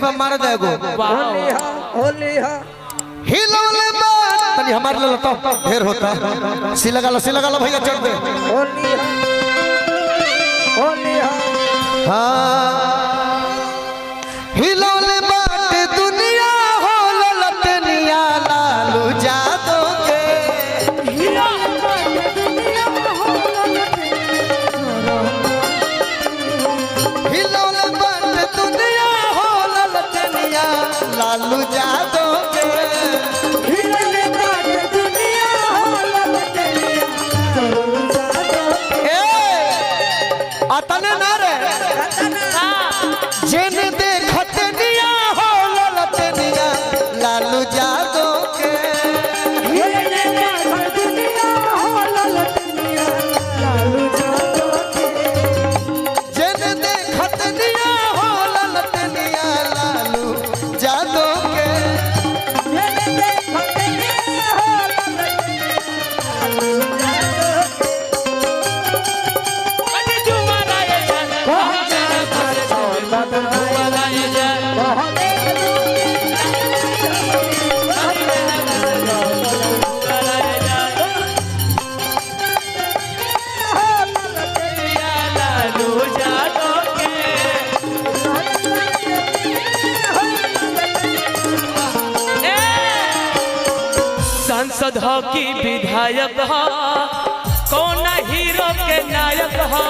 बा मार देगो होली हा हिलौले बात तनी हमार ले तो ढेर होता सी लगा लो भैया चढ़ दे होली हा हाँ हिलौले बात दुनिया हो ललतनिया लालू जादो के हिलौले बात दुनिया हो ललतनिया लालू जादो के अतने ना रे जिन देखत निया हो ललतनिया लालू जादो के जिन देखत निया हो ललतनिया लालू जादो के सांसद हो की विधायक हो कौन हीरो के नायक हो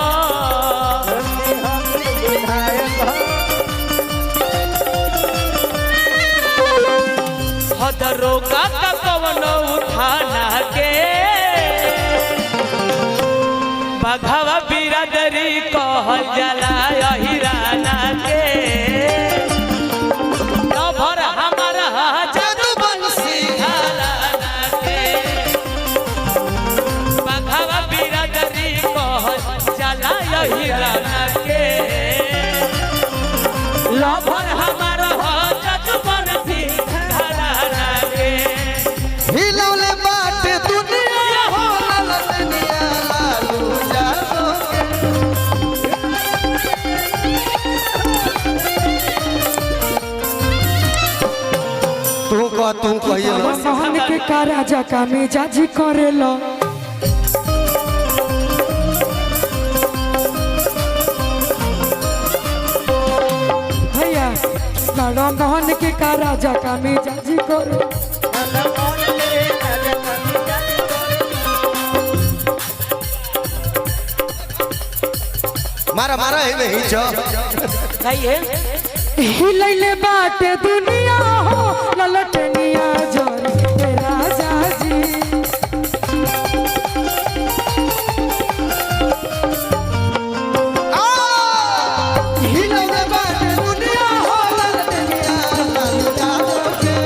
दरोगा का कौन उठाना के बघवा बिरादरी कहल जाला हिराना के भर हमारा जादू बंसी घराना के बघवा बिरादरी कहल जाला हिराना के लभर हमारा जादू बंसी घराना के हिलौले बात दुनिया हो ललतनिया लालू जादो तू कहियो मोहन के का राजा का मिजाजी करेलो भैया बड़ा मोहन के का राजा का मिजाजी करो मारा है नहीं जो हिलैले बाटे दुनिया हो ललटनिया जोर के राजा जी हिलौले बात दुनिया हो ललतनिया लालू जादो के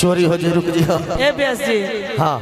चोरी हो जाए रुक जी ए बेस जी हाँ